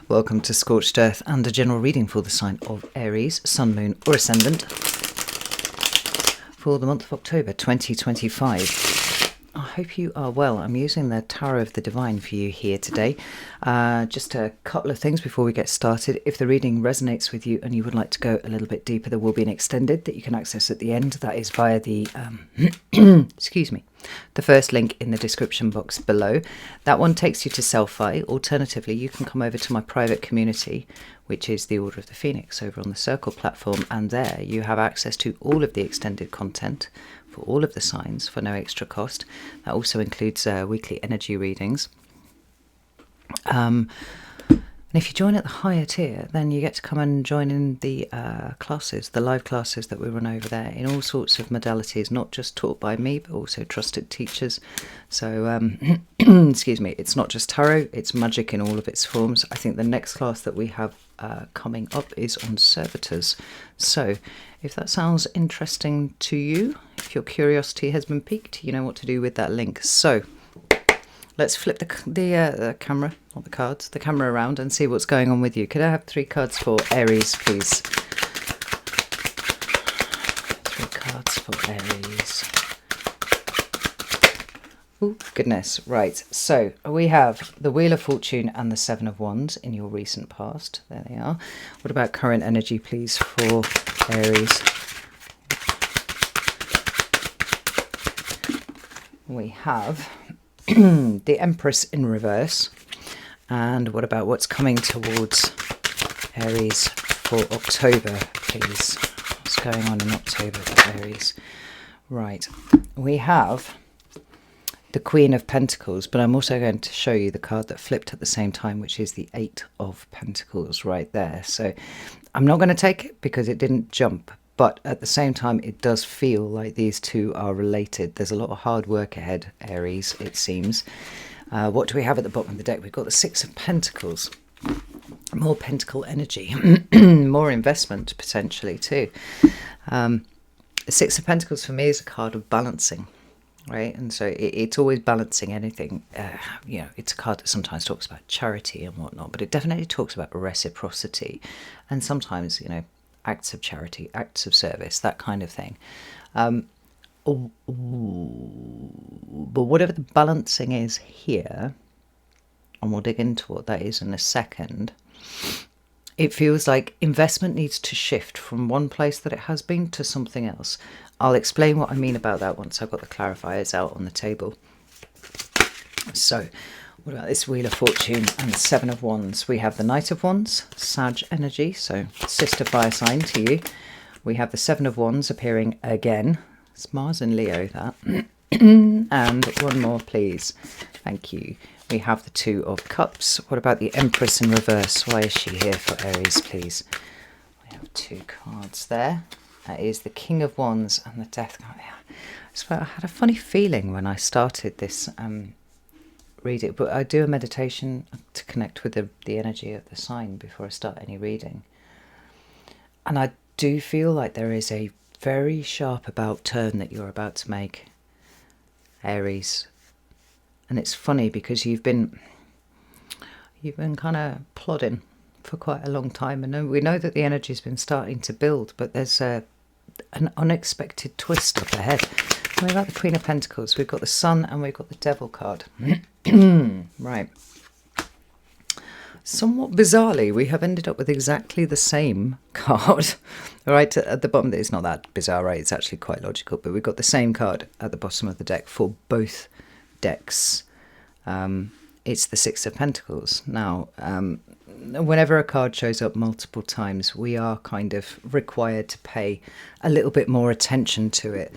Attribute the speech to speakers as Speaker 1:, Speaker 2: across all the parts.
Speaker 1: Welcome to Scorched Earth and a general reading for the sign of Aries, Sun, Moon or Ascendant for the month of October 2025. I hope you are well. I'm using the Tower of the Divine for you here today. Just a couple of things before we get started. If the reading resonates with you and you would like to go a little bit deeper, there will be an extended that you can access at the end. That is via the excuse me, the first link in the description box below. That one takes you to Selfie. Alternatively, you can come over to my private community, which is the Order of the Phoenix over on the Circle platform, and there you have access to all of the extended content for all of the signs for no extra cost. That also includes weekly energy readings. And if you join at the higher tier, then you get to come and join in the classes, the live classes that we run over there in all sorts of modalities, not just taught by me, but also trusted teachers. So, excuse me, it's not just tarot, it's magic in all of its forms. I think the next class that we have coming up is on servitors. So, if that sounds interesting to you, if your curiosity has been piqued, you know what to do with that link. So, let's flip the camera, not the cards, the camera around and see what's going on with you. Could I have 3 cards for Aries, please? 3 cards for Aries. Oh, goodness. Right. So we have the Wheel of Fortune and the 7 of Wands in your recent past. There they are. What about current energy, please, for Aries? We have the Empress in reverse. And what about what's coming towards Aries for October, please? What's going on in October for Aries? Right. We have the Queen of Pentacles, but I'm also going to show you the card that flipped at the same time, which is the 8 of Pentacles right there. So I'm not going to take it because it didn't jump, but at the same time it does feel like these two are related. There's a lot of hard work ahead, Aries, it seems. What do we have at the bottom of the deck? We've got the 6 of Pentacles. More pentacle energy, more investment potentially too. The 6 of Pentacles for me is a card of balancing. Right, and so it's always balancing anything. You know, it's a card that sometimes talks about charity and whatnot, but it definitely talks about reciprocity, and sometimes, you know, acts of charity, acts of service, that kind of thing. But whatever the balancing is here, and we'll dig into what that is in a second, it feels like investment needs to shift from one place that it has been to something else. I'll explain what I mean about that once I've got the clarifiers out on the table. So, what about this Wheel of Fortune and the 7 of Wands? We have the Knight of Wands, Sag energy, so sister fire sign to you. We have the 7 of Wands appearing again. It's Mars and Leo, that. And one more, please. Thank you. We have the 2 of Cups. What about the Empress in reverse? Why is she here for Aries, please? We have 2 cards there. That is the King of Wands and the Death card. I had a funny feeling when I started this reading, but I do a meditation to connect with the energy of the sign before I start any reading. And I do feel like there is a very sharp about turn that you're about to make, Aries. And it's funny because you've been kind of plodding for quite a long time, and we know that the energy's been starting to build, but there's an unexpected twist up ahead. What about the Queen of Pentacles? We've got the Sun and we've got the Devil card. Right. Somewhat bizarrely, we have ended up with exactly the same card. Right at the bottom. It's not that bizarre, right? It's actually quite logical, but we've got the same card at the bottom of the deck for both decks. It's the 6 of Pentacles. Now, whenever a card shows up multiple times, we are kind of required to pay a little bit more attention to it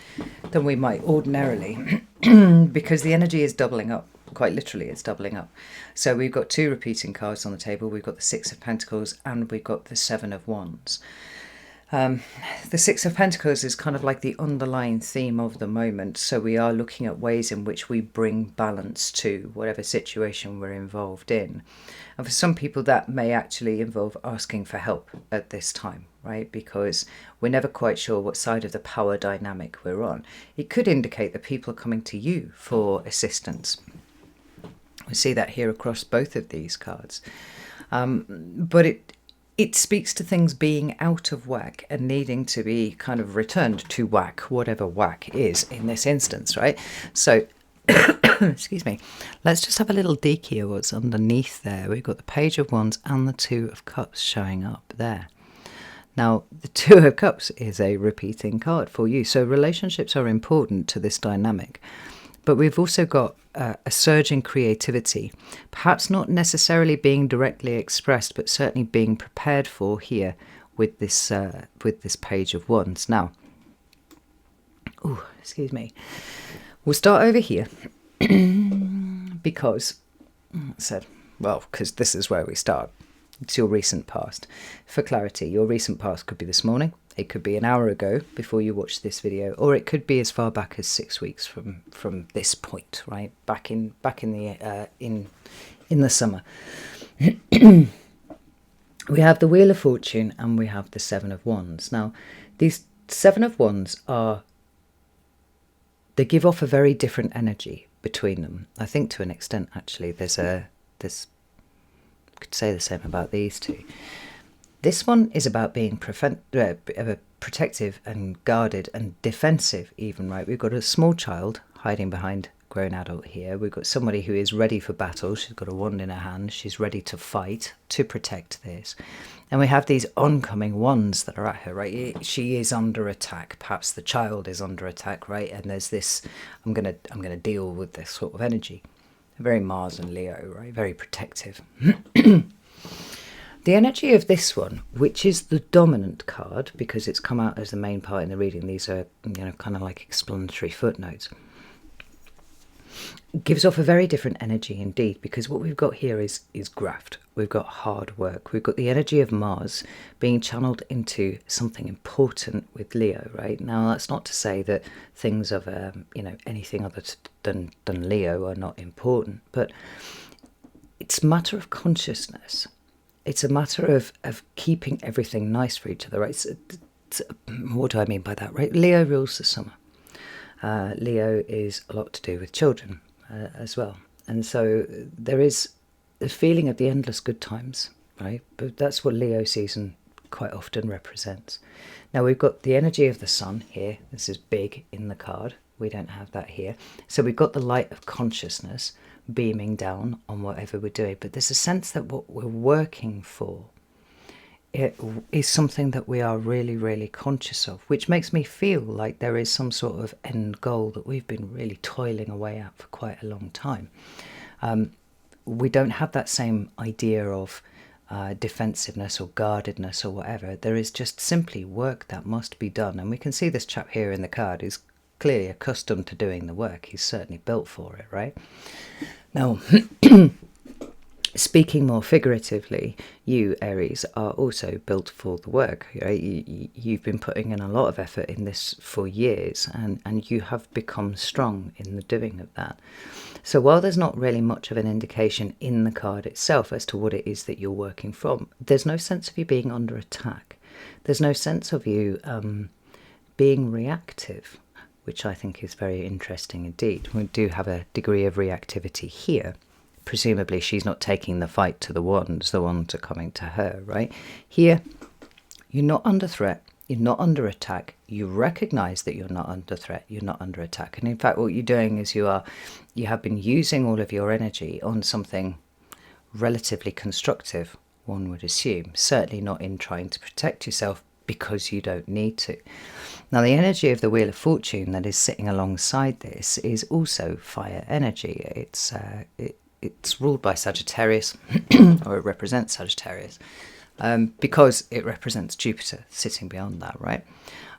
Speaker 1: than we might ordinarily, because the energy is doubling up. Quite literally, it's doubling up. So we've got 2 repeating cards on the table. We've got the 6 of Pentacles and we've got the 7 of Wands. The 6 of Pentacles is kind of like the underlying theme of the moment. So we are looking at ways in which we bring balance to whatever situation we're involved in. And for some people that may actually involve asking for help at this time, right? Because we're never quite sure what side of the power dynamic we're on. It could indicate that people are coming to you for assistance. We see that here across both of these cards. But it speaks to things being out of whack and needing to be kind of returned to whack, whatever whack is in this instance, right? So, excuse me, let's just have a little dig here what's underneath there. We've got the Page of Wands and the Two of Cups showing up there. Now, the Two of Cups is a repeating card for you, so relationships are important to this dynamic. But we've also got a surge in creativity, perhaps not necessarily being directly expressed, but certainly being prepared for here with this Page of Wands. Now, excuse me, we'll start over here because this is where we start. It's your recent past. For clarity, your recent past could be this morning. It could be an hour ago before you watched this video, or it could be as far back as 6 weeks from this point, right? Back in the summer. We have the Wheel of Fortune and we have the Seven of Wands. Now, these Seven of Wands they give off a very different energy between them. I think to an extent, actually, there's could say the same about these two. This one is about being protective and guarded and defensive even, right? We've got a small child hiding behind a grown adult here. We've got somebody who is ready for battle. She's got a wand in her hand. She's ready to fight, to protect this. And we have these oncoming wands that are at her, right? She is under attack. Perhaps the child is under attack, right? And there's this, I'm gonna deal with this sort of energy. Very Mars and Leo, right? Very protective. The energy of this one, which is the dominant card, because it's come out as the main part in the reading, these are, kind of like explanatory footnotes, gives off a very different energy indeed, because what we've got here is graft. We've got hard work. We've got the energy of Mars being channeled into something important with Leo, right? Now, that's not to say that things of, anything other than Leo are not important, but it's a matter of consciousness. It's a matter of keeping everything nice for each other, right? What do I mean by that, right? Leo rules the summer. Leo is a lot to do with children as well. And so there is the feeling of the endless good times, right? But that's what Leo season quite often represents. Now we've got the energy of the sun here. This is big in the card. We don't have that here. So we've got the light of consciousness beaming down on whatever we're doing. But there's a sense that what we're working for, it is something that we are really, really conscious of, which makes me feel like there is some sort of end goal that we've been really toiling away at for quite a long time. We don't have that same idea of defensiveness or guardedness or whatever. There is just simply work that must be done. And we can see this chap here in the card is clearly accustomed to doing the work. He's certainly built for it, right? Now, speaking more figuratively, you, Aries, are also built for the work. Right? You've been putting in a lot of effort in this for years, and you have become strong in the doing of that. So while there's not really much of an indication in the card itself as to what it is that you're working from, there's no sense of you being under attack. There's no sense of you being reactive, which I think is very interesting indeed. We do have a degree of reactivity here. Presumably she's not taking the fight to the wands are coming to her, right? Here, you're not under threat, you're not under attack, you recognise that you're not under threat, you're not under attack. And in fact, what you're doing is you have been using all of your energy on something relatively constructive, one would assume. Certainly not in trying to protect yourself, because you don't need to. Now, the energy of the Wheel of Fortune that is sitting alongside this is also fire energy. It's ruled by Sagittarius, or it represents Sagittarius, because it represents Jupiter sitting beyond that, right?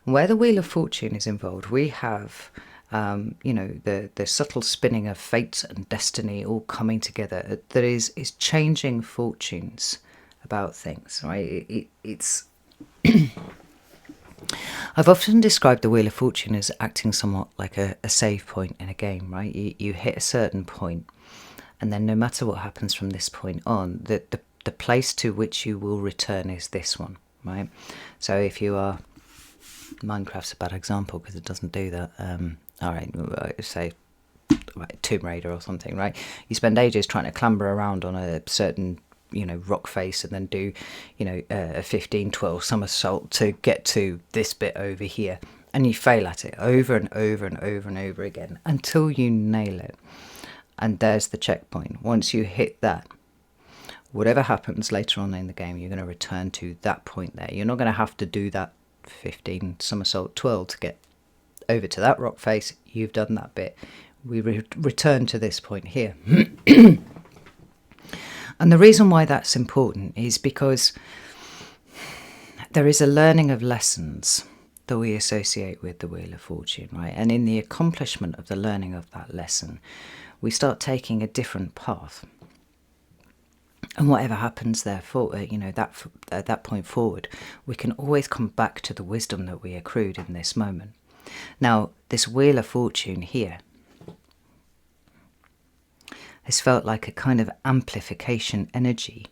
Speaker 1: Where the Wheel of Fortune is involved, we have, the subtle spinning of fate and destiny all coming together that is changing fortunes about things, right? It's I've often described the Wheel of Fortune as acting somewhat like a save point in a game, right? You hit a certain point, and then no matter what happens from this point on, the place to which you will return is this one, right? So if you are... Minecraft's a bad example because it doesn't do that. All right, say Tomb Raider or something, right? You spend ages trying to clamber around on a certain rock face and then do, a 15-12 somersault to get to this bit over here. And you fail at it over and over and over and over again until you nail it. And there's the checkpoint. Once you hit that, whatever happens later on in the game, you're going to return to that point there. You're not going to have to do that 15 somersault twirl to get over to that rock face. You've done that bit. We return to this point here. And the reason why that's important is because there is a learning of lessons that we associate with the Wheel of Fortune, right? And in the accomplishment of the learning of that lesson, we start taking a different path. And whatever happens there, at that point forward, we can always come back to the wisdom that we accrued in this moment. Now, this Wheel of Fortune here has felt like a kind of amplification energy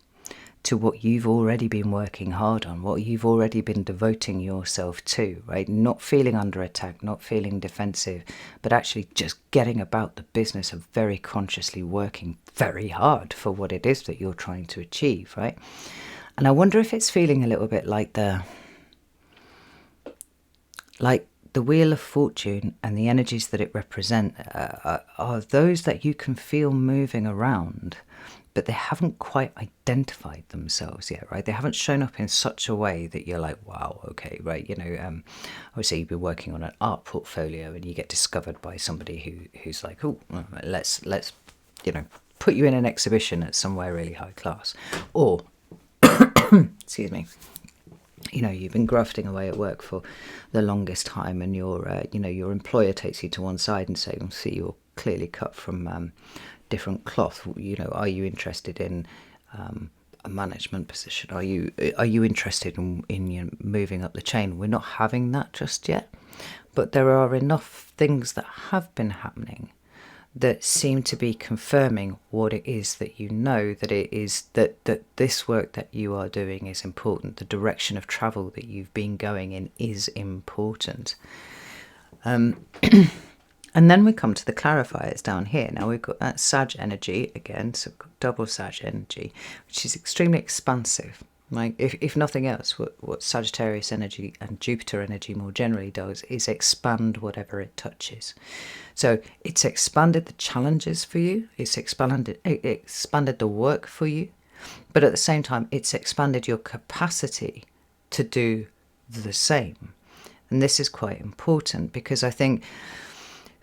Speaker 1: to what you've already been working hard on, what you've already been devoting yourself to, right? Not feeling under attack, not feeling defensive, but actually just getting about the business of very consciously working very hard for what it is that you're trying to achieve, right? And I wonder if it's feeling a little bit like the Wheel of Fortune and the energies that it represents are those that you can feel moving around, but they haven't quite identified themselves yet, right? They haven't shown up in such a way that you're like, wow, okay, right? Obviously you've been working on an art portfolio and you get discovered by somebody who's like, oh, let's put you in an exhibition at somewhere really high class, or excuse me. You've been grafting away at work for the longest time, and your employer takes you to one side and says, "See, you're clearly cut from different cloth. Are you interested in a management position? Are you interested in moving up the chain?" We're not having that just yet, but there are enough things that have been happening that seem to be confirming what it is that that it is that this work that you are doing is important. The direction of travel that you've been going in is important. And then we come to the clarifiers down here. Now we've got that Sag energy again, so we've got double Sag energy, which is extremely expansive. Like, if nothing else, what Sagittarius energy and Jupiter energy more generally does is expand whatever it touches. So it's expanded the challenges for you, it expanded the work for you, but at the same time, it's expanded your capacity to do the same. And this is quite important because I think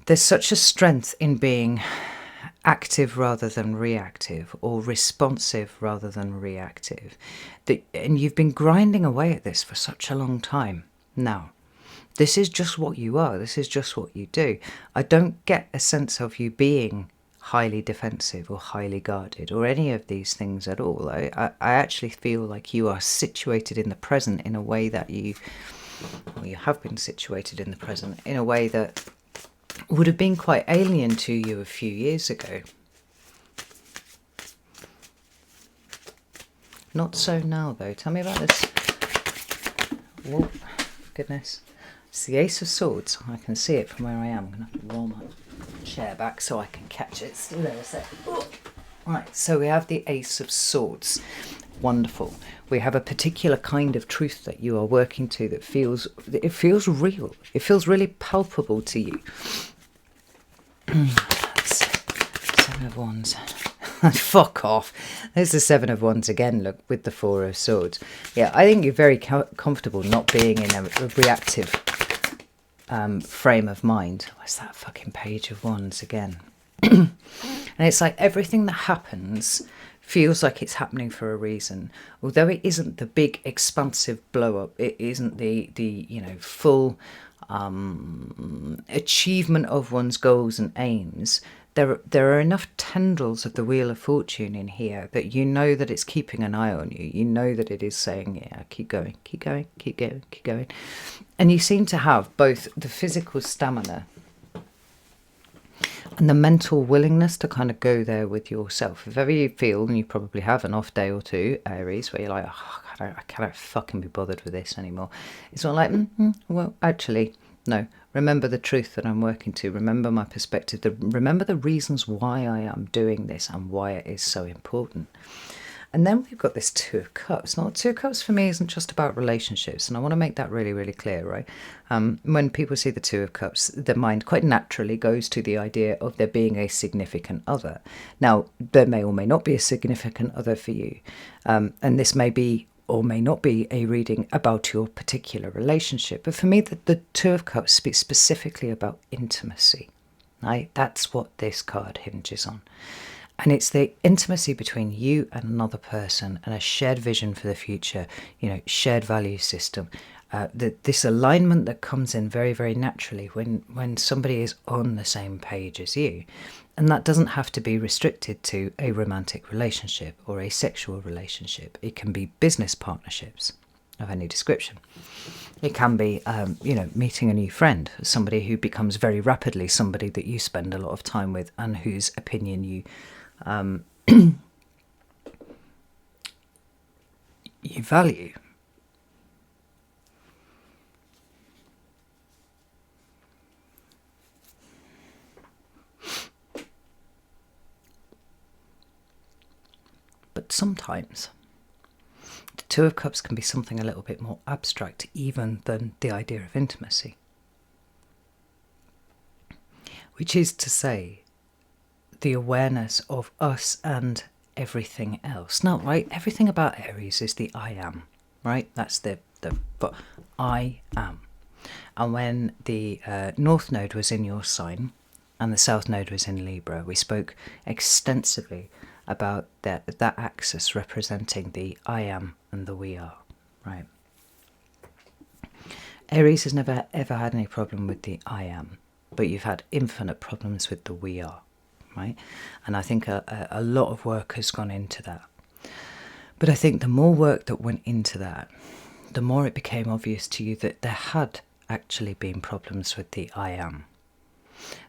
Speaker 1: there's such a strength in being active rather than reactive, or responsive rather than reactive, and you've been grinding away at this for such a long time now. This is just what you are. This is just what you do. I don't get a sense of you being highly defensive or highly guarded or any of these things at all. I actually feel like you are situated in the present in a way that you have been situated in the present in a way that would have been quite alien to you a few years ago. Not so now, though. Tell me about this. Whoa, goodness. It's the Ace of Swords. I can see it from where I am. I'm going to have to roll my chair back so I can catch it. Still there a sec. Oh. Right, so we have the Ace of Swords. Wonderful. We have a particular kind of truth that you are working to that feels real. It feels really palpable to you. Seven of Wands. Fuck off. There's the Seven of Wands again, look, with the Four of Swords. Yeah, I think you're very comfortable not being in a reactive frame of mind. What's that fucking Page of Wands again? And it's like everything that happens feels like it's happening for a reason. Although it isn't the big expansive blow up, it isn't the full achievement of one's goals and aims. There are enough tendrils of the Wheel of Fortune in here that you know that it's keeping an eye on you. You know that it is saying, yeah, keep going, keep going, keep going, keep going. And you seem to have both the physical stamina and the mental willingness to kind of go there with yourself. If ever you feel, and you probably have an off day or two, Aries, where you're like, oh, I cannot fucking be bothered with this anymore. It's not like, well, actually, no. Remember the truth that I'm working to. Remember my perspective. Remember the reasons why I am doing this and why it is so important. And then we've got this Two of Cups. Now, the Two of Cups for me isn't just about relationships, and I want to make that really, really clear, right? When people see the Two of Cups, their mind quite naturally goes to the idea of there being a significant other. Now, there may or may not be a significant other for you, and this may be or may not be a reading about your particular relationship. But for me, the Two of Cups speaks specifically about intimacy. Right? That's what this card hinges on. And it's the intimacy between you and another person and a shared vision for the future, shared value system. This alignment that comes in very, very naturally when somebody is on the same page as you. And that doesn't have to be restricted to a romantic relationship or a sexual relationship. It can be business partnerships of any description. It can be, meeting a new friend, somebody who becomes very rapidly somebody that you spend a lot of time with and whose opinion you you value. But sometimes the Two of Cups can be something a little bit more abstract even than the idea of intimacy. Which is to say, the awareness of us and everything else. Now, right, everything about Aries is the I am, right? That's but I am. And when the North Node was in your sign and the South Node was in Libra, we spoke extensively about that axis representing the I am and the we are, right? Aries has never ever had any problem with the I am, but you've had infinite problems with the we are. Right? And I think a lot of work has gone into that. But I think the more work that went into that, the more it became obvious to you that there had actually been problems with the I am.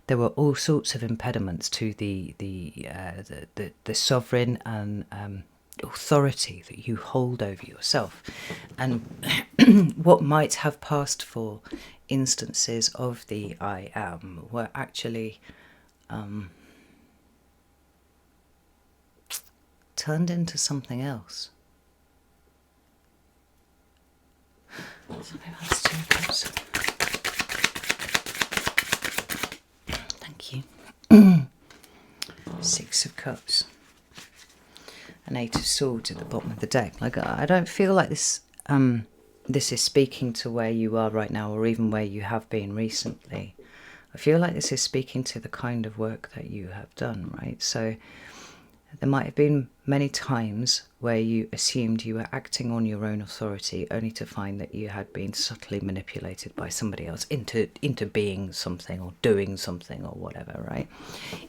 Speaker 1: There were all sorts of impediments to the sovereign and authority that you hold over yourself. And what might have passed for instances of the I am were actually turned into something else. Thank you. Six of Cups. An Eight of Swords at the bottom of the deck. Like, I don't feel like this is speaking to where you are right now or even where you have been recently. I feel like this is speaking to the kind of work that you have done, right? So there might have been many times where you assumed you were acting on your own authority only to find that you had been subtly manipulated by somebody else into being something or doing something or whatever, right?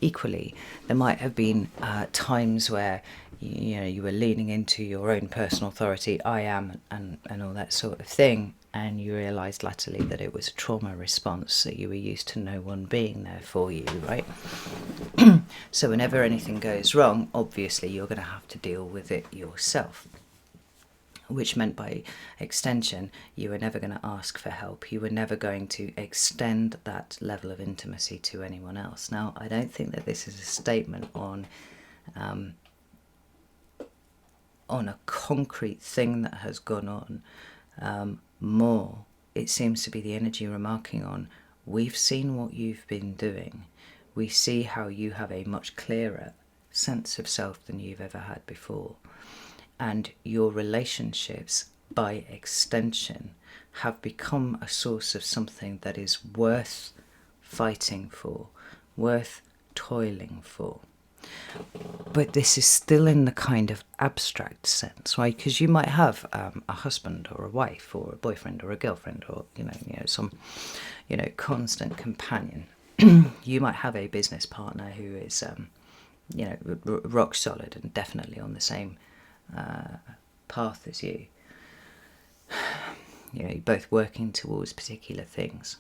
Speaker 1: Equally, there might have been times where you were leaning into your own personal authority, I am, and all that sort of thing, and you realised latterly that it was a trauma response, that you were used to no one being there for you, right? So whenever anything goes wrong, obviously you're going to have to deal with it yourself. Which meant by extension, you were never going to ask for help. You were never going to extend that level of intimacy to anyone else. Now, I don't think that this is a statement on a concrete thing that has gone on. More, it seems to be the energy remarking on, we've seen what you've been doing. We see how you have a much clearer sense of self than you've ever had before. And your relationships, by extension, have become a source of something that is worth fighting for, worth toiling for. But this is still in the kind of abstract sense, right? Because you might have a husband or a wife or a boyfriend or a girlfriend or some constant companion. You might have a business partner who is rock solid and definitely on the same path as you. You're both working towards particular things.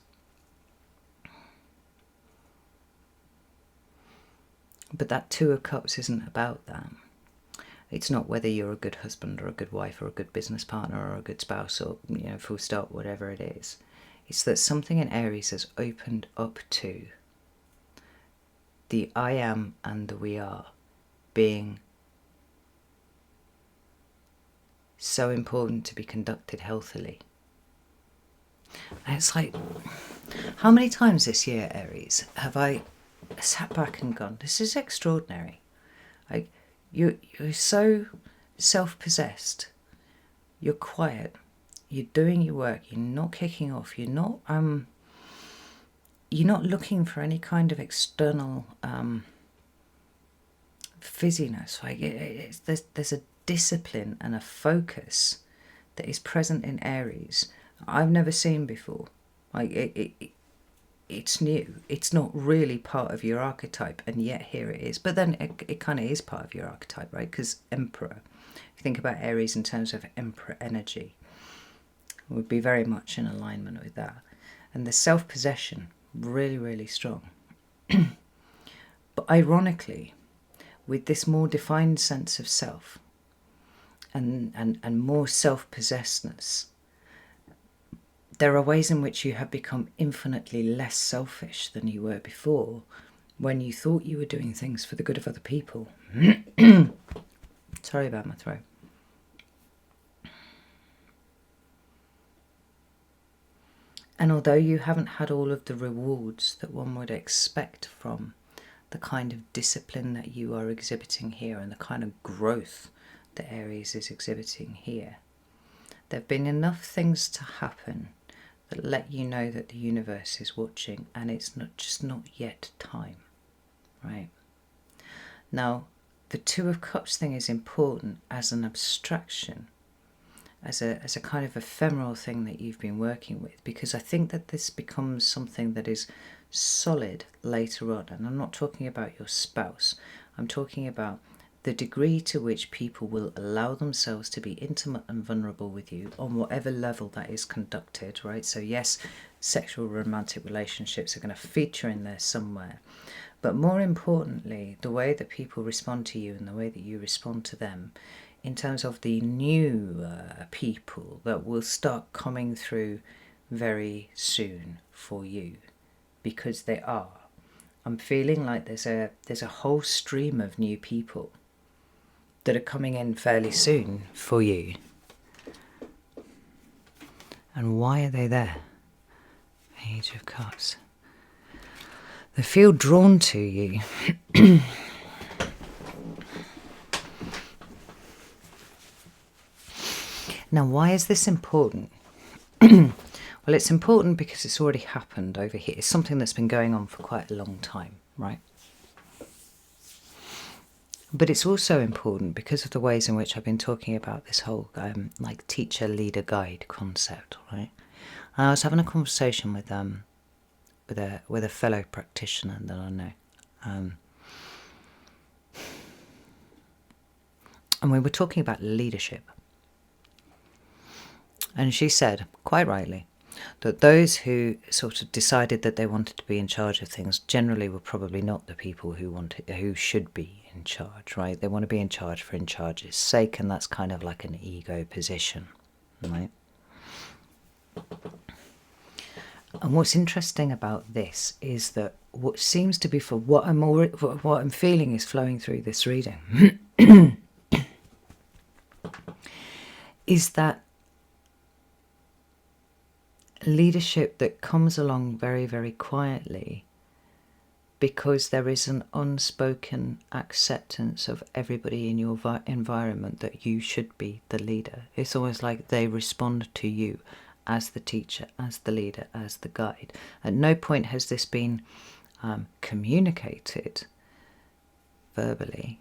Speaker 1: But that Two of Cups isn't about that. It's not whether you're a good husband or a good wife or a good business partner or a good spouse or, full stop, whatever it is. It's that something in Aries has opened up to the I am and the we are being so important to be conducted healthily. And it's like, how many times this year, Aries, have I sat back and gone, this is extraordinary. Like, you're so self-possessed, you're quiet, you're doing your work, you're not kicking off, you're not looking for any kind of external fizziness. Like there's a discipline and a focus that is present in Aries I've never seen before. Like it's new. It's not really part of your archetype, and yet here it is. But then it kind of is part of your archetype, right? Because Emperor, if you think about Aries in terms of Emperor energy, would be very much in alignment with that. And the self-possession, really, really strong. But ironically, with this more defined sense of self and more self-possessedness, there are ways in which you have become infinitely less selfish than you were before, when you thought you were doing things for the good of other people. Sorry about my throat. And although you haven't had all of the rewards that one would expect from the kind of discipline that you are exhibiting here and the kind of growth that Aries is exhibiting here, there have been enough things to happen that let you know that the universe is watching, and it's not yet time, right? Now, the Two of Cups thing is important as an abstraction, as a kind of ephemeral thing that you've been working with, because I think that this becomes something that is solid later on. And I'm not talking about your spouse, I'm talking about the degree to which people will allow themselves to be intimate and vulnerable with you on whatever level that is conducted, right? So yes, sexual romantic relationships are going to feature in there somewhere, but more importantly, the way that people respond to you and the way that you respond to them, in terms of the new people that will start coming through very soon for you, because they are. I'm feeling like there's a whole stream of new people that are coming in fairly soon for you. And why are they there? Page of Cups. They feel drawn to you. Now, why is this important? Well, it's important because it's already happened over here. It's something that's been going on for quite a long time, right? But it's also important because of the ways in which I've been talking about this whole like teacher, leader, guide concept, right? And I was having a conversation with a fellow practitioner that I know, and we were talking about leadership. And she said, quite rightly, that those who sort of decided that they wanted to be in charge of things generally were probably not the people who should be in charge, right? They want to be in charge for in charge's sake, and that's kind of like an ego position, right? And what's interesting about this is that what seems to be, for what I'm feeling is flowing through this reading, is that leadership that comes along very, very quietly, because there is an unspoken acceptance of everybody in your environment that you should be the leader. It's almost like they respond to you as the teacher, as the leader, as the guide. At no point has this been communicated verbally,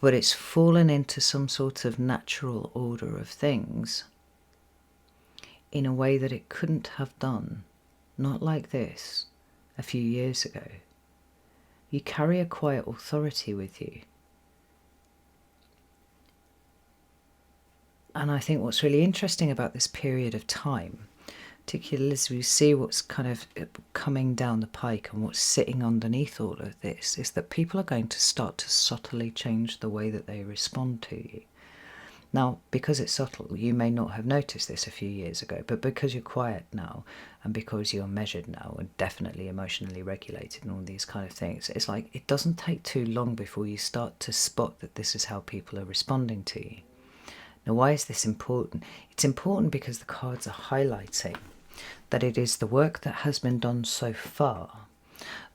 Speaker 1: but it's fallen into some sort of natural order of things in a way that it couldn't have done, not like this, a few years ago. You carry a quiet authority with you. And I think what's really interesting about this period of time, particularly as we see what's kind of coming down the pike and what's sitting underneath all of this, is that people are going to start to subtly change the way that they respond to you. Now, because it's subtle, you may not have noticed this a few years ago, but because you're quiet now, and because you're measured now, and definitely emotionally regulated and all these kind of things, it's like it doesn't take too long before you start to spot that this is how people are responding to you. Now, why is this important? It's important because the cards are highlighting that it is the work that has been done so far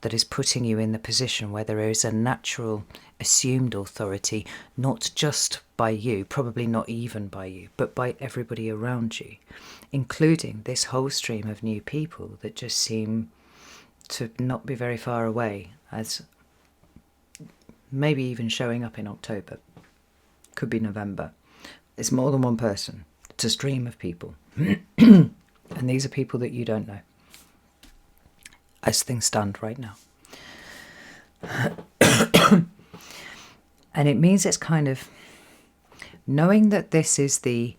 Speaker 1: that is putting you in the position where there is a natural assumed authority, not just by you, probably not even by you, but by everybody around you, including this whole stream of new people that just seem to not be very far away, as maybe even showing up in October. Could be November. It's more than one person. It's a stream of people. And these are people that you don't know, as things stand right now. And it means it's kind of knowing that this is the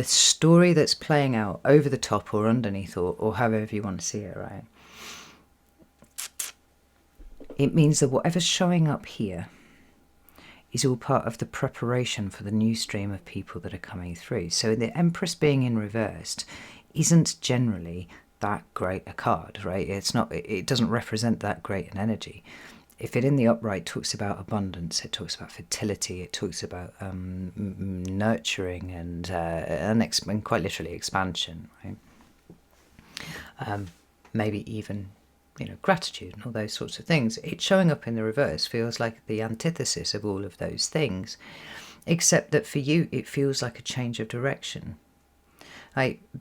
Speaker 1: story that's playing out over the top or underneath or however you want to see it, right? It means that whatever's showing up here is all part of the preparation for the new stream of people that are coming through. So the Empress being in reversed isn't generally that great a card, right? It doesn't represent that great an energy. If it in the upright talks about abundance, it talks about fertility, it talks about nurturing and quite literally expansion, right? Maybe even gratitude and all those sorts of things. It showing up in the reverse feels like the antithesis of all of those things, except that for you it feels like a change of direction.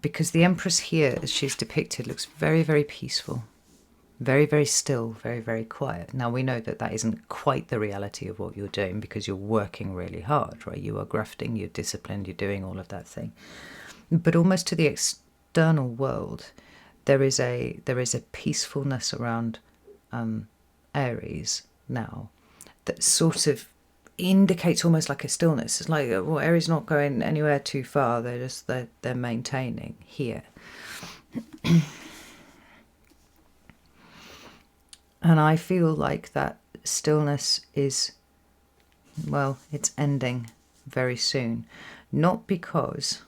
Speaker 1: Because the Empress here, as she's depicted, looks very, very peaceful, very, very still, very, very quiet. Now, we know that that isn't quite the reality of what you're doing because you're working really hard, right? You are grafting, you're disciplined, you're doing all of that thing. But almost to the external world, there is a peacefulness around Aries now that sort of indicates almost like a stillness. It's like, well, Aries not going anywhere too far. They're maintaining here. And I feel like that stillness is, well, it's ending very soon. Not because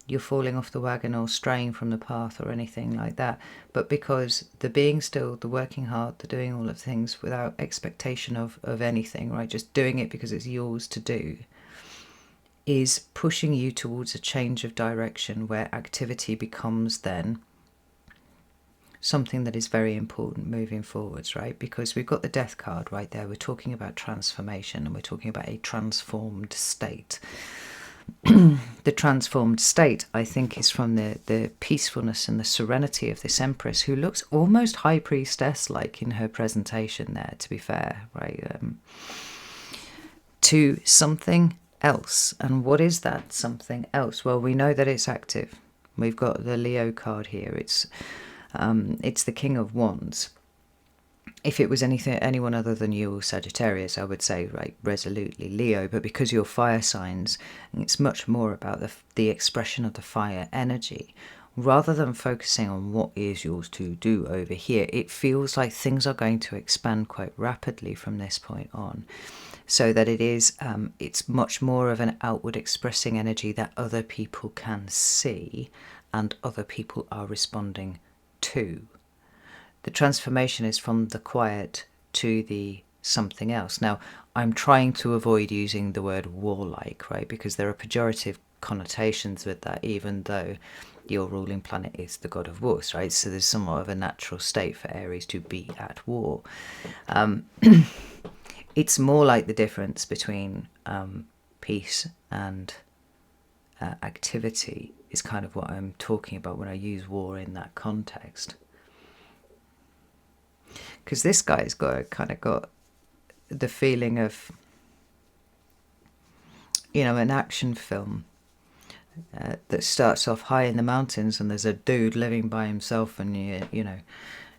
Speaker 1: you're falling off the wagon or straying from the path or anything like that, but because the being still, the working hard, the doing all of things without expectation of anything, right? Just doing it because it's yours to do, is pushing you towards a change of direction where activity becomes then something that is very important moving forwards, right? Because we've got the Death card right there. We're talking about transformation and we're talking about a transformed state. The transformed state, I think, is from the peacefulness and the serenity of this Empress, who looks almost High Priestess-like in her presentation there, to be fair, right? To something else. And what is that something else? Well, we know that it's active. We've got the Leo card here. It's the King of Wands. If it was anyone other than you or Sagittarius, I would say, right, resolutely Leo. But because you're fire signs, it's much more about the expression of the fire energy. Rather than focusing on what is yours to do over here, it feels like things are going to expand quite rapidly from this point on. So that it's much more of an outward expressing energy that other people can see and other people are responding to. The transformation is from the quiet to the something else. Now, I'm trying to avoid using the word warlike, right? Because there are pejorative connotations with that, even though your ruling planet is the god of war, right? So there's somewhat of a natural state for Aries to be at war. It's more like the difference between peace and activity is kind of what I'm talking about when I use war in that context. Because this guy's got the feeling of, an action film that starts off high in the mountains and there's a dude living by himself and,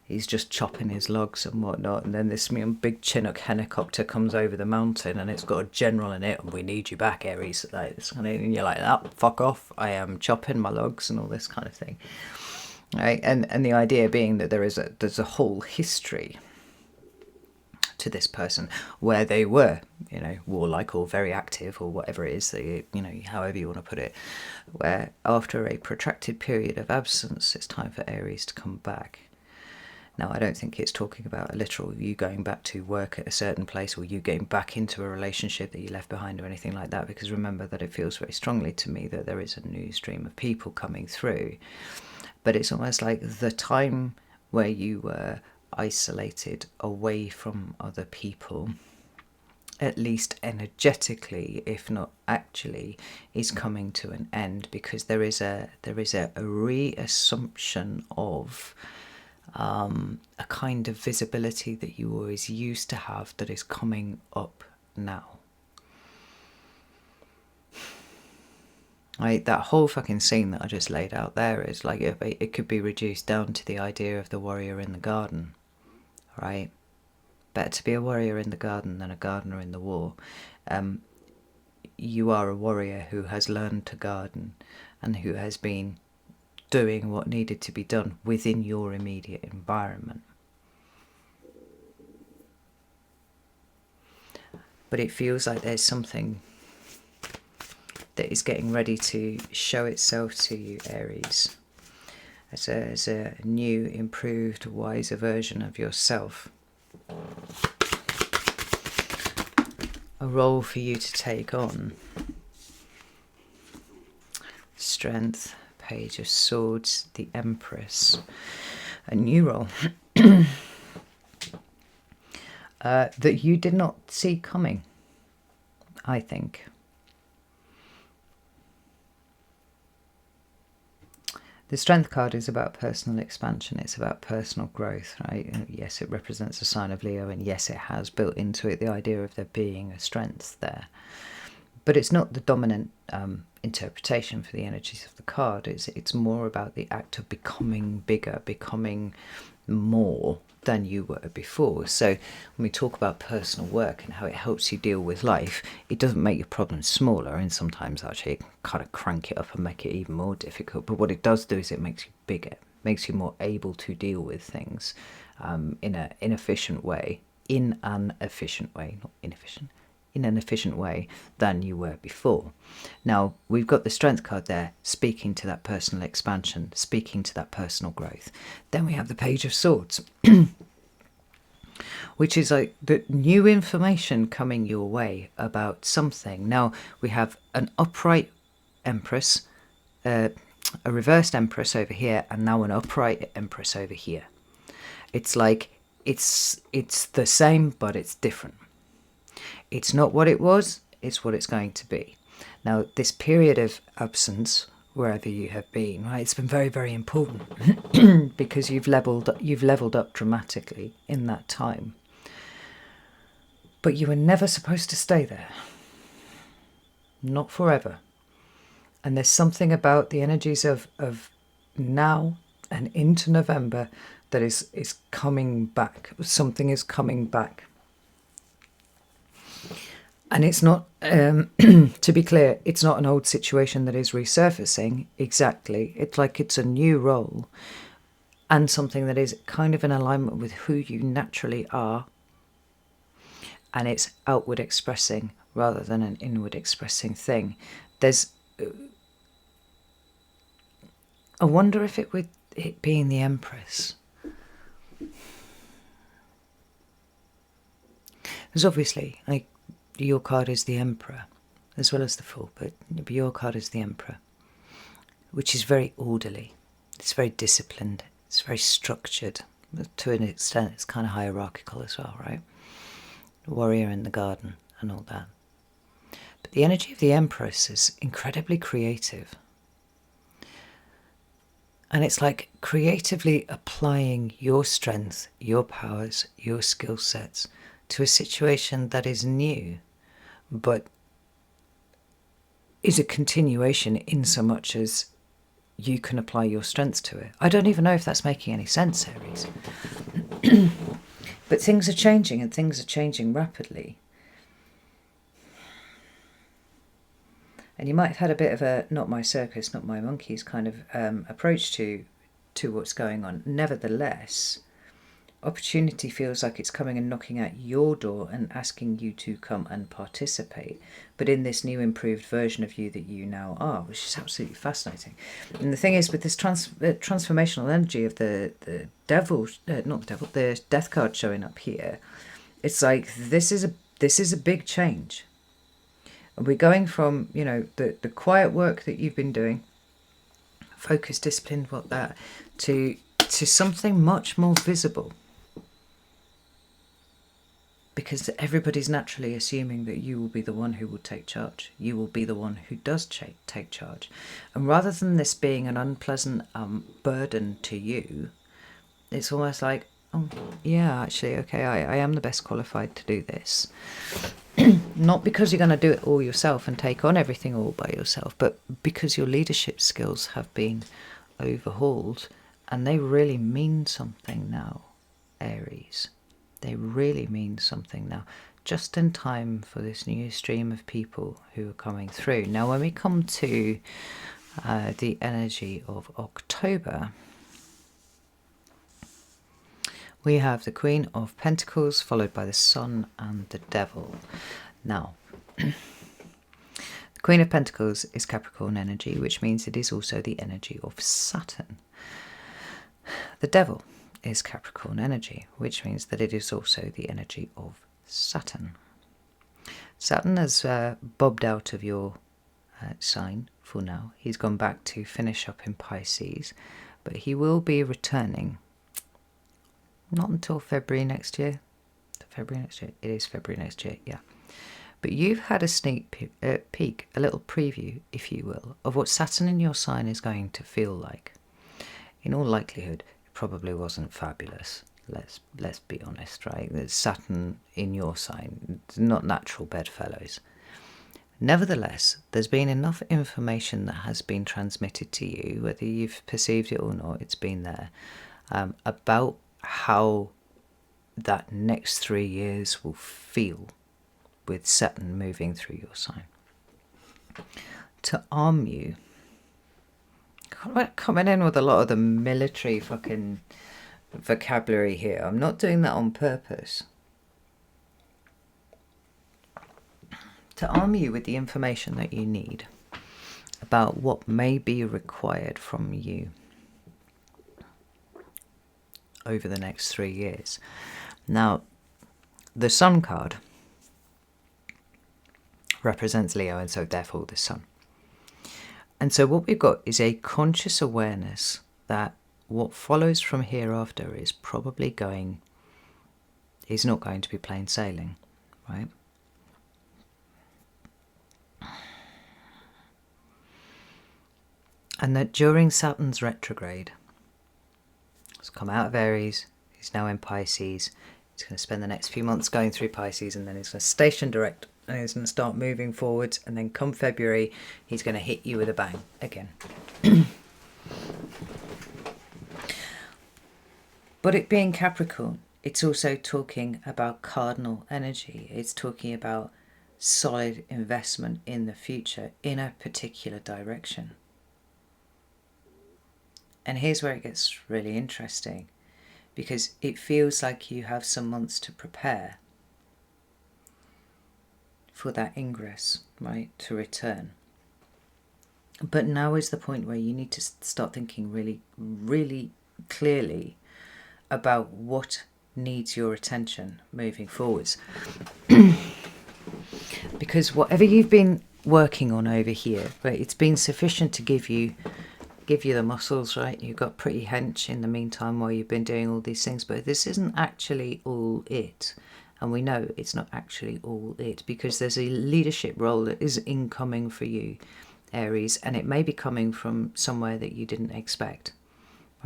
Speaker 1: he's just chopping his logs and whatnot. And then this big Chinook helicopter comes over the mountain and it's got a general in it and we need you back, Aries. And you're like, oh, fuck off. I am chopping my logs and all this kind of thing. Right, and the idea being that there's a whole history to this person, where they were, warlike or very active or whatever it is that however you want to put it, where after a protracted period of absence, it's time for Aries to come back. Now, I don't think it's talking about a literal you going back to work at a certain place or you getting back into a relationship that you left behind or anything like that, because remember that it feels very strongly to me that there is a new stream of people coming through. But it's almost like the time where you were isolated away from other people, at least energetically, if not actually, is coming to an end, because there is a reassumption of a kind of visibility that you always used to have that is coming up now. That whole fucking scene that I just laid out there is like, it could be reduced down to the idea of the warrior in the garden, right? Better to be a warrior in the garden than a gardener in the war. You are a warrior who has learned to garden and who has been doing what needed to be done within your immediate environment. But it feels like there's something that is getting ready to show itself to you, Aries, as a new, improved, wiser version of yourself. A role for you to take on. Strength, Page of Swords, the Empress. A new role that you did not see coming, I think. The Strength card is about personal expansion. It's about personal growth, right? And yes, it represents a sign of Leo, and yes, it has built into it the idea of there being a strength there. But it's not the dominant interpretation for the energies of the card. It's more about the act of becoming bigger, becoming more than you were before. So when we talk about personal work and how it helps you deal with life, it doesn't make your problems smaller, and sometimes actually it can kind of crank it up and make it even more difficult. But what it does do is it makes you bigger, makes you more able to deal with things in an efficient way, not inefficient, in an efficient way than you were before. Now, we've got the Strength card there, speaking to that personal expansion, speaking to that personal growth. Then we have the Page of Swords, which is like the new information coming your way about something. Now, we have an upright Empress, a reversed Empress over here, and now an upright Empress over here. It's like, it's the same, but it's different. It's not what it was, it's what it's going to be. Now, this period of absence, wherever you have been, right, it's been very, very important because you've leveled up dramatically in that time. But you were never supposed to stay there. Not forever. And there's something about the energies of now and into November that is coming back. Something is coming back. And it's not, to be clear, it's not an old situation that is resurfacing exactly. It's like it's a new role and something that is kind of in alignment with who you naturally are. And it's outward expressing rather than an inward expressing thing. I wonder if it being the Empress. Because obviously, like, your card is the Emperor, as well as the Fool, but your card is the Emperor, which is very orderly, it's very disciplined, it's very structured. To an extent, it's kind of hierarchical as well, right? The warrior in the garden and all that. But the energy of the Empress is incredibly creative. And it's like creatively applying your strength, your powers, your skill sets to a situation that is new, but is a continuation in so much as you can apply your strength to it. I don't even know if that's making any sense, Aries. But things are changing, and things are changing rapidly. And you might have had a bit of a not my circus, not my monkeys kind of approach to what's going on. Nevertheless, opportunity feels like it's coming and knocking at your door and asking you to come and participate, but in this new improved version of you that you now are, which is absolutely fascinating. And the thing is, with this transformational energy of the devil, not the devil, the death card showing up here, it's like this is a big change. And we're going from, you know, the quiet work that you've been doing, focus, discipline, what that, to something much more visible. Because everybody's naturally assuming that you will be the one who will take charge. You will be the one who does take charge. And rather than this being an unpleasant burden to you, it's almost like, oh, yeah, actually, okay, I am the best qualified to do this. Not because you're going to do it all yourself and take on everything all by yourself, but because your leadership skills have been overhauled and they really mean something now, Aries. They really mean something now, just in time for this new stream of people who are coming through. Now, when we come to the energy of October, we have the Queen of Pentacles, followed by the Sun and the Devil. Now, the Queen of Pentacles is Capricorn energy, which means it is also the energy of Saturn. The Devil is Capricorn energy, which means that it is also the energy of Saturn. Saturn has bobbed out of your sign for now. He's gone back to finish up in Pisces, but he will be returning not until February next year. February next year? It is February next year, yeah. But you've had a sneak peek, a little preview, if you will, of what Saturn in your sign is going to feel like. In all likelihood, probably wasn't fabulous. Let's be honest, right? Saturn in your sign, not natural bedfellows. Nevertheless, there's been enough information that has been transmitted to you, whether you've perceived it or not, it's been there, about how that next 3 years will feel with Saturn moving through your sign. To arm you, coming in with a lot of the military fucking vocabulary here. I'm not doing that on purpose. To arm you with the information that you need about what may be required from you over the next 3 years. Now, the Sun card represents Leo, and so therefore the Sun. And so what we've got is a conscious awareness that what follows from hereafter is not going to be plain sailing, right? And that during Saturn's retrograde, he's come out of Aries, he's now in Pisces, he's going to spend the next few months going through Pisces, and then he's going to station direct, and he's going to start moving forwards, and then come February, he's going to hit you with a bang again. But it being Capricorn, it's also talking about cardinal energy. It's talking about solid investment in the future in a particular direction. And here's where it gets really interesting, because it feels like you have some months to prepare for that ingress, right, to return. But now is the point where you need to start thinking really, really clearly about what needs your attention moving forwards. Because whatever you've been working on over here, right, it's been sufficient to give you the muscles, right? You've got pretty hench in the meantime while you've been doing all these things, but this isn't actually all it. And we know it's not actually all it, because there's a leadership role that is incoming for you, Aries, and it may be coming from somewhere that you didn't expect,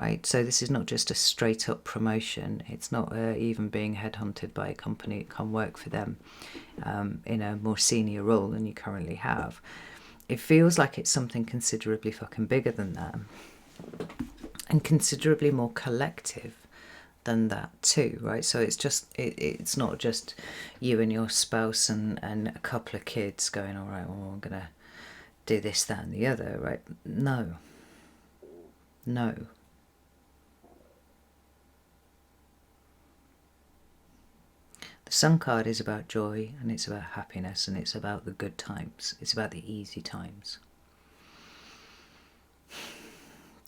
Speaker 1: right? So this is not just a straight up promotion. It's not even being headhunted by a company to come work for them in a more senior role than you currently have. It feels like it's something considerably fucking bigger than that, and considerably more collective than that too, right? So it's not just you and your spouse and a couple of kids going, all right, well, I'm gonna do this, that and the other, right? No. The Sun card is about joy, and it's about happiness, and it's about the good times. It's about the easy times.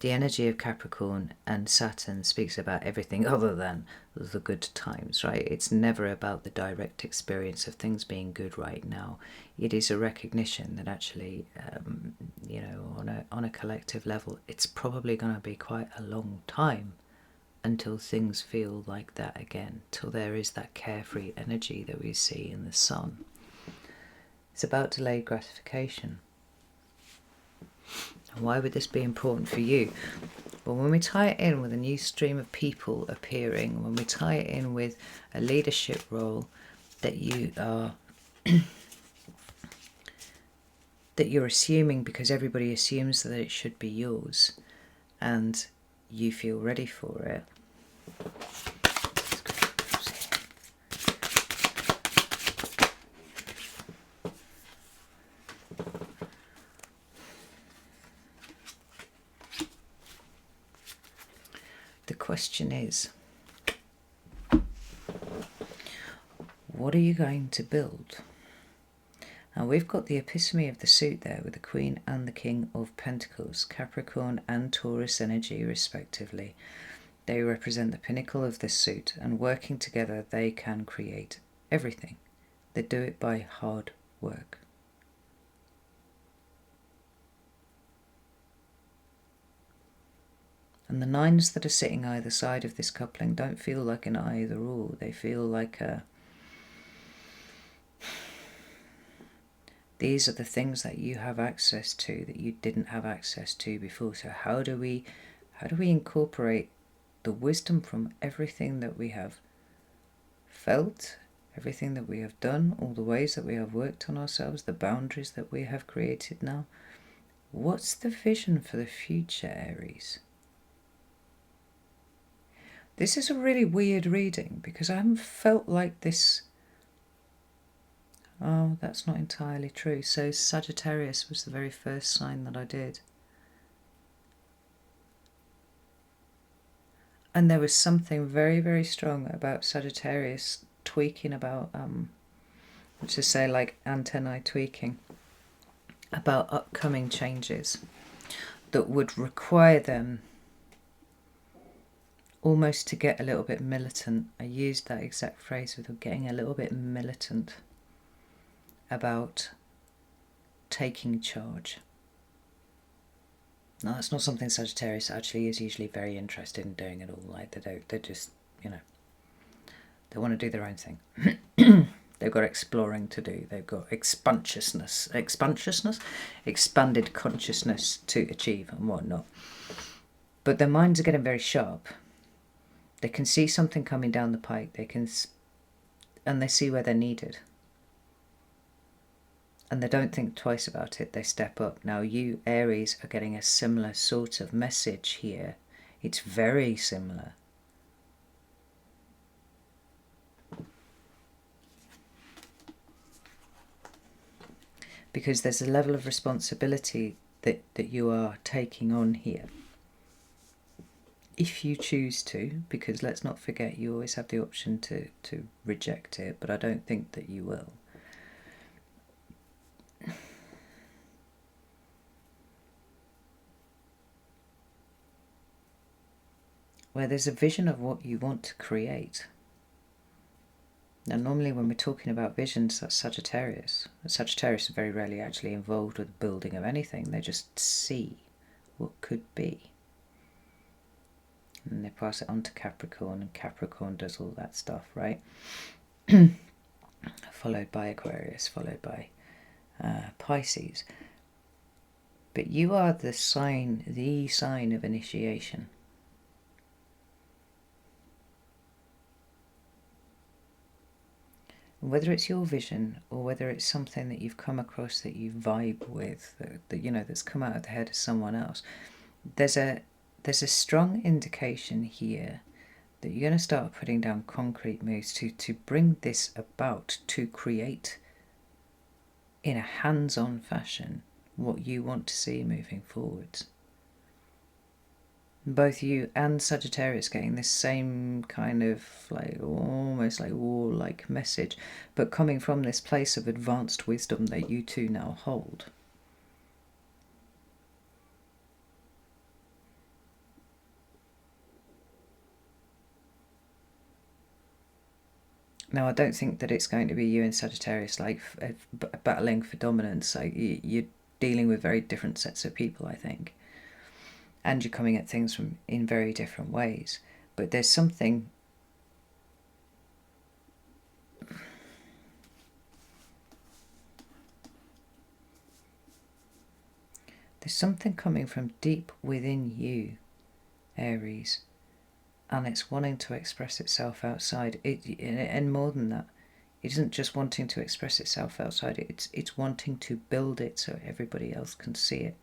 Speaker 1: The energy of Capricorn and Saturn speaks about everything other than the good times, right? It's never about the direct experience of things being good right now. It is a recognition that actually, on a collective level, it's probably going to be quite a long time until things feel like that again, till there is that carefree energy that we see in the Sun. It's about delayed gratification. Why would this be important for you? Well, when we tie it in with a new stream of people appearing, when we tie it in with a leadership role that you are that you're assuming because everybody assumes that it should be yours and you feel ready for it. The question is, what are you going to build? And we've got the epitome of the suit there with the Queen and the King of Pentacles, Capricorn and Taurus energy respectively. They represent the pinnacle of this suit, and working together they can create everything. They do it by hard work. And the nines that are sitting either side of this coupling don't feel like an either or. They feel like these are the things that you have access to that you didn't have access to before. So how do we incorporate the wisdom from everything that we have felt, everything that we have done, all the ways that we have worked on ourselves, the boundaries that we have created now? What's the vision for the future, Aries? This is a really weird reading because I haven't felt like this. Oh, that's not entirely true. So Sagittarius was the very first sign that I did. And there was something very, very strong about Sagittarius tweaking about, let's just say like antennae tweaking, about upcoming changes that would require them almost to get a little bit militant. I used that exact phrase with getting a little bit militant about taking charge. Now, that's not something Sagittarius actually is usually very interested in doing at all. Like they just, they want to do their own thing. They've got exploring to do. They've got expanded consciousness to achieve and whatnot. But their minds are getting very sharp. They can see something coming down the pike. And they see where they're needed. And they don't think twice about it. They step up. Now you, Aries, are getting a similar sort of message here. It's very similar. Because there's a level of responsibility that you are taking on here. If you choose to, because let's not forget you always have the option to reject it, but I don't think that you will. Where there's a vision of what you want to create. Now normally when we're talking about visions, that's Sagittarius. Sagittarius is very rarely actually involved with the building of anything. They just see what could be. And they pass it on to Capricorn, and Capricorn does all that stuff, right? Followed by Aquarius, followed by Pisces. But you are the sign of initiation. Whether it's your vision or whether it's something that you've come across that you vibe with, that's come out of the head of someone else, there's a strong indication here that you're going to start putting down concrete moves to bring this about, to create in a hands-on fashion what you want to see moving forwards. Both you and Sagittarius getting this same kind of like almost like war-like message, but coming from this place of advanced wisdom that you two now hold. Now, I don't think that it's going to be you and Sagittarius like battling for dominance. Like you're dealing with very different sets of people, I think, and you're coming at things from in very different ways. But there's something. There's something coming from deep within you, Aries, and it's wanting to express itself outside. And more than that, it isn't just wanting to express itself outside. It's wanting to build it so everybody else can see it.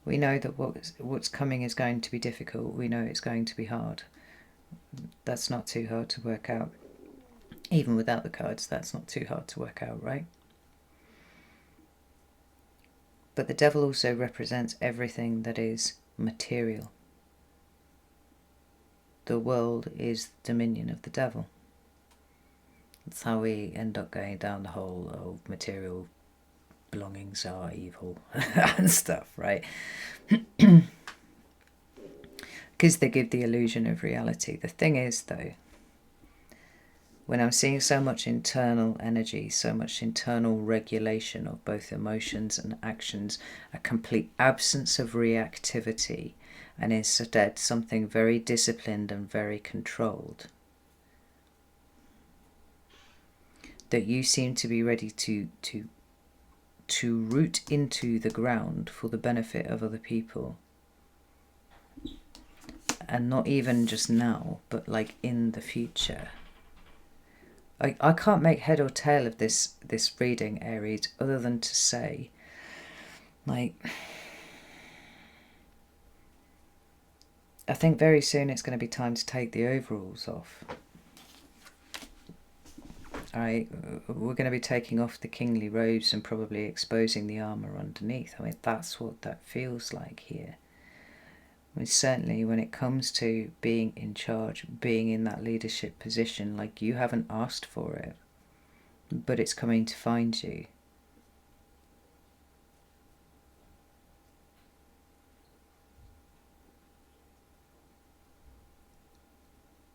Speaker 1: We know that what's coming is going to be difficult. We know it's going to be hard. That's not too hard to work out. Even without the cards, that's not too hard to work out, right? But the devil also represents everything that is material. The world is the dominion of the devil. That's how we end up going down the whole of material belongings are evil and stuff, right? Because they give the illusion of reality. The thing is, though, when I'm seeing so much internal energy, so much internal regulation of both emotions and actions, a complete absence of reactivity, and instead something very disciplined and very controlled, that you seem to be ready to root into the ground for the benefit of other people. And not even just now, but like in the future. I can't make head or tail of this reading, Aries, other than to say, like, I think very soon it's going to be time to take the overalls off. Alright, we're going to be taking off the kingly robes and probably exposing the armour underneath. I mean, that's what that feels like here. I mean, certainly when it comes to being in charge, being in that leadership position, like, you haven't asked for it, but it's coming to find you.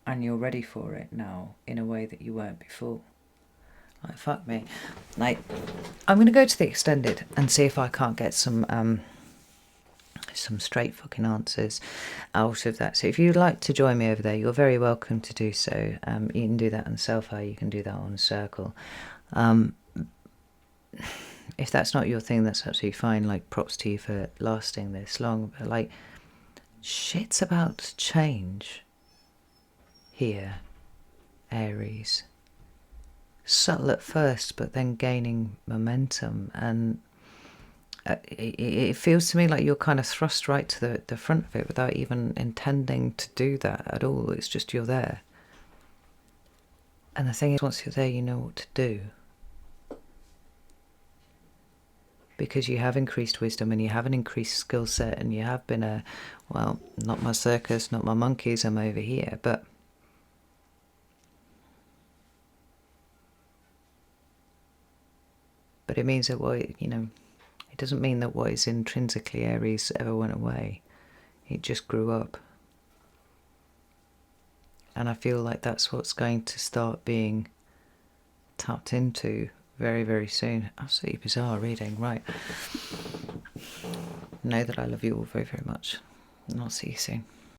Speaker 1: And you're ready for it now in a way that you weren't before. Like, fuck me. Like, I'm going to go to the extended and see if I can't get some straight fucking answers out of that. So if you'd like to join me over there, you're very welcome to do so. You can do that on Selfie, you can do that on Circle. If that's not your thing, that's absolutely fine. Like, props to you for lasting this long. But like, shit's about to change here, Aries. Subtle at first, but then gaining momentum, and it feels to me like you're kind of thrust right to the front of it without even intending to do that at all. It's just you're there. And the thing is, once you're there, you know what to do. Because you have increased wisdom and you have an increased skill set, and you have been well, not my circus, not my monkeys, I'm over here, but it means that it doesn't mean that what is intrinsically Aries ever went away. It just grew up. And I feel like that's what's going to start being tapped into very, very soon. Absolutely bizarre reading, right? Know that I love you all very, very much. And I'll see you soon.